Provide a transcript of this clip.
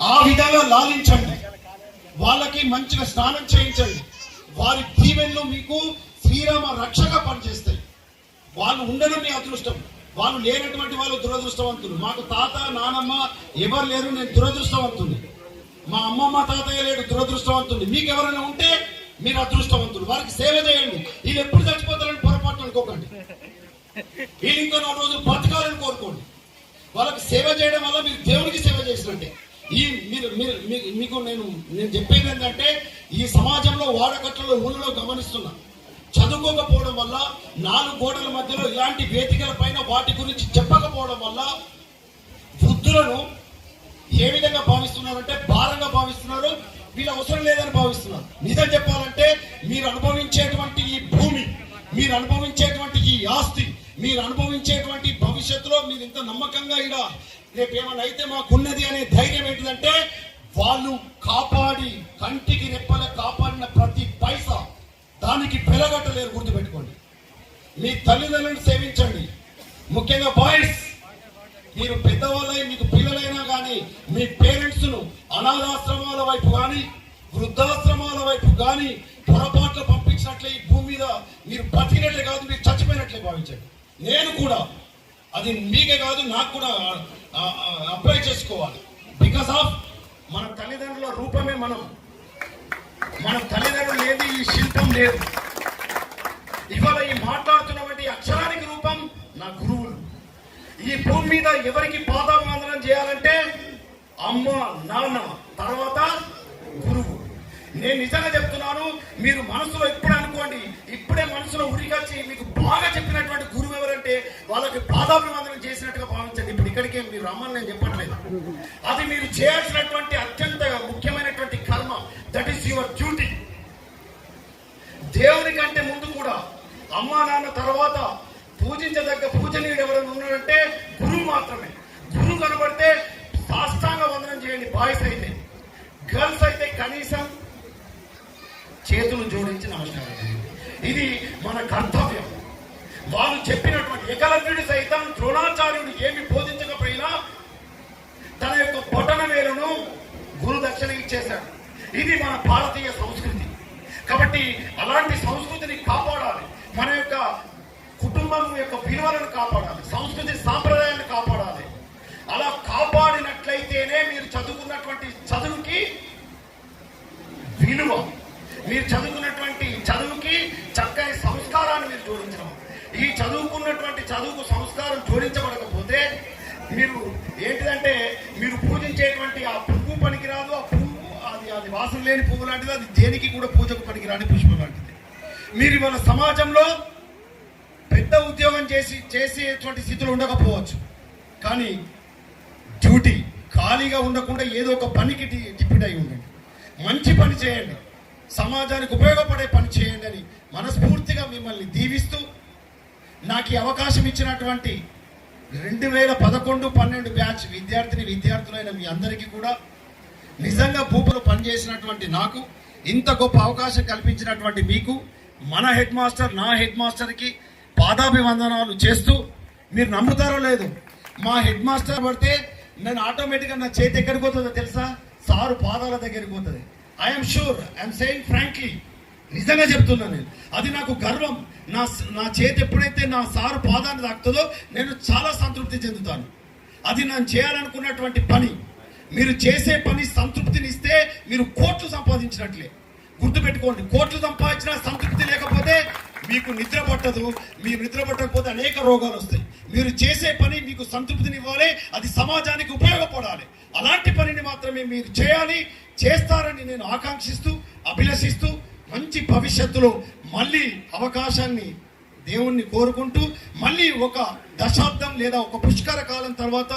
ఆ విధంగా లాలించండి, వాళ్ళకి మంచిగా స్నానం చేయించండి. వారి దీవెనలు మీకు శ్రీరామ రక్షగా పనిచేస్తాయి. వాళ్ళు ఉండడం మీ అదృష్టం, వాళ్ళు లేనటువంటి వాళ్ళు దురదృష్టవంతులు. మాకు తాత నానమ్మ ఎవరు లేరు, నేను దురదృష్టవంతుని. మా అమ్మమ్మ తాతయ్య లేడు, దురదృష్టవంతుని. మీకు ఎవరైనా ఉంటే మీరు అదృష్టవంతులు. వారికి సేవ చేయండి. వీళ్ళు ఎప్పుడు చచ్చిపోతారని పొరపాటు అనుకోకండి. వీళ్ళు ఇంకో 4 రోజులు బతకాలని కోరుకోండి. వాళ్ళకి సేవ చేయడం వల్ల మీరు దేవుడికి సేవ చేసినట్టే. మీకు నేను చెప్పేది ఏంటంటే, ఈ సమాజంలో వాడకట్లలో ఊళ్ళో గమనిస్తున్నా, చదువుకోకపోవడం వల్ల 4 గోడల మధ్యలో ఇలాంటి వేదికల పైన వాటి గురించి చెప్పకపోవడం వల్ల వృద్ధులను ఏ విధంగా భావిస్తున్నారంటే భారంగా భావిస్తున్నారు, వీళ్ళు అవసరం లేదని భావిస్తున్నారు. నిజం చెప్పాలంటే మీరు అనుభవించేటువంటి ఈ భూమి, మీరు అనుభవించేటువంటి ఈ ఆస్తి, మీరు అనుభవించేటువంటి భవిష్యత్తులో మీరు ఇంత నమ్మకంగా ఇలా రేపు ఏమైనా అయితే మాకున్నది అనే ధైర్యం ఏంటిదంటే, వాళ్ళు కాపాడి కంటికి రెప్పల కాపాడిన ప్రతి పైసా దానికి వెలగట్టలేరు. గుర్తుపెట్టుకోండి. మీ తల్లిదండ్రులను సేవించండి. ముఖ్యంగా బాయ్స్, మీరు పెద్దవాళ్ళై మీకు పిల్లలైనా కానీ మీ పేరెంట్స్ ను అనాథాశ్రమాల వైపు కానీ వృద్ధాశ్రమాల వైపు కానీ పొరపాట్లు పంపించినట్లే ఈ భూమి మీద మీరు బతికినట్లే కాదు, మీరు చచ్చిపోయినట్లే భావించండి. నేను కూడా అది మీకే కాదు, నాకు కూడా అప్లై చేసుకోవాలి. బికాస్ ఆఫ్ మన తల్లిదండ్రుల రూపమే మనం. మన తల్లిదండ్రులు లేదు, ఈ శిల్పం లేదు. ఇవాళ ఈ మాట్లాడుతున్నటువంటి అక్షరానికి రూపం నా గురువులు. ఈ భూమి మీద ఎవరికి పాదాభివందనం చేయాలంటే అమ్మ నాన్న, తర్వాత గురువు. నేను నిజంగా చెప్తున్నాను, మీరు మనసులో ఇప్పుడే అనుకోండి, ఇప్పుడే మనసులో ఉరికొచ్చి మీకు బాగా చెప్పినటువంటి గురువు ఎవరంటే వాళ్ళకి పాదాభివందనం చేసినట్టుగా భావించండి. ఇప్పుడు ఇక్కడికే మీరు రమ్మని నేను చెప్పట్లేదు, అది మీరు చేయాల్సినటువంటి అత్యంత ముఖ్యమైనటువంటి కర్మ. That is your duty. దేవుని కంటే ముందు కూడా అమ్మా నాన్న తర్వాత పూజించదగ్గ పూజనీయుడు ఎవరైనా ఉన్నాడంటే గురువు మాత్రమే. గురువు కనబడితే సాష్టాంగ వందనం చేయండి. బాయ్స్ అయితే, గర్ల్స్ అయితే కనీసం చేతులు జోడించి నమస్కారం చేయండి. ఇది మన కర్తవ్యం. వాళ్ళు చెప్పినటువంటి ఏకలవ్యుడు సైతం ద్రోణాచార్యుడు ఏమి బోధించకపోయినా తన యొక్క బొటన వేలును గురు దక్షిణ ఇచ్చేశాడు. ఇది మన భారతీయ సంస్కృతి. కాబట్టి అలాంటి సంస్కృతిని కాపాడాలి. మన యొక్క కుటుంబం యొక్క విలువలను కాపాడాలి, సంస్కృతి సాంప్రదాయాన్ని కాపాడాలి. అలా కాపాడినట్లయితేనే మీరు చదువుకున్నటువంటి చదువుకి విలువ, మీరు చదువుకున్నటువంటి చదువుకి చక్కని సంస్కారాన్ని మీరు జోడించడం. ఈ చదువుకున్నటువంటి చదువుకు సంస్కారం జోడించబడకపోతే మీరు ఏంటిదంటే, మీరు పూజించేటువంటి ఆ పువ్వు పనికిరాదు. ఆ పువ్వు అది వాసన లేని పువ్వు లాంటిది, అది దేనికి కూడా పూజకు పనికిరాని పుష్పం లాంటిది. మీరు ఇవాళ సమాజంలో పెద్ద ఉద్యోగం చేసేటువంటి స్థితిలో ఉండకపోవచ్చు, కానీ డ్యూటీ ఖాళీగా ఉండకుండా ఏదో ఒక పనికి డిప్యూట్ అయి ఉండండి. మంచి పని చేయండి, సమాజానికి ఉపయోగపడే పని చేయండి అని మనస్ఫూర్తిగా మిమ్మల్ని దీవిస్తూ, నాకు ఈ అవకాశం ఇచ్చినటువంటి 2011-12 బ్యాచ్ విద్యార్థులైన మీ అందరికీ కూడా నిజంగా భూపులో పనిచేసినటువంటి నాకు, ఇంత గొప్ప అవకాశం కల్పించినటువంటి మీకు, మన హెడ్ మాస్టర్, నా హెడ్ మాస్టర్కి పాదాభివందనాలు చేస్తూ, మీరు నమ్ముతారో లేదు, మా హెడ్ మాస్టర్ పడితే నేను ఆటోమేటిక్గా నా చేతి ఎక్కడికి పోతుందో తెలుసా? సారు పాదాల దగ్గరికి పోతుంది. I'm sure, I'm saying frankly, నిజంగా చెప్తున్నాను నేను. అది నాకు గర్వం. నా చేతి ఎప్పుడైతే నా సారు పాదాన్ని తాకుతుందో నేను చాలా సంతృప్తి చెందుతాను. అది నేను చేయాలనుకున్నటువంటి పని. మీరు చేసే పని సంతృప్తినిస్తే మీరు కోట్లు సంపాదించినట్లే. గుర్తుపెట్టుకోండి, కోట్లు సంపాదించిన సంతృప్తి లేకపోతే మీకు నిద్ర పట్టదు. మీరు నిద్ర పట్టకపోతే అనేక రోగాలు వస్తాయి. మీరు చేసే పని మీకు సంతృప్తినివ్వాలి, అది సమాజానికి ఉపయోగపడాలి. అలాంటి పనిని మాత్రమే మీరు చేయాలి. చేస్తారని నేను ఆకాంక్షిస్తూ, అభిలషిస్తూ, మంచి భవిష్యత్తులో మళ్ళీ అవకాశాన్ని దేవుణ్ణి కోరుకుంటూ, మళ్ళీ ఒక దశాబ్దం లేదా ఒక పుష్కర కాలం తర్వాత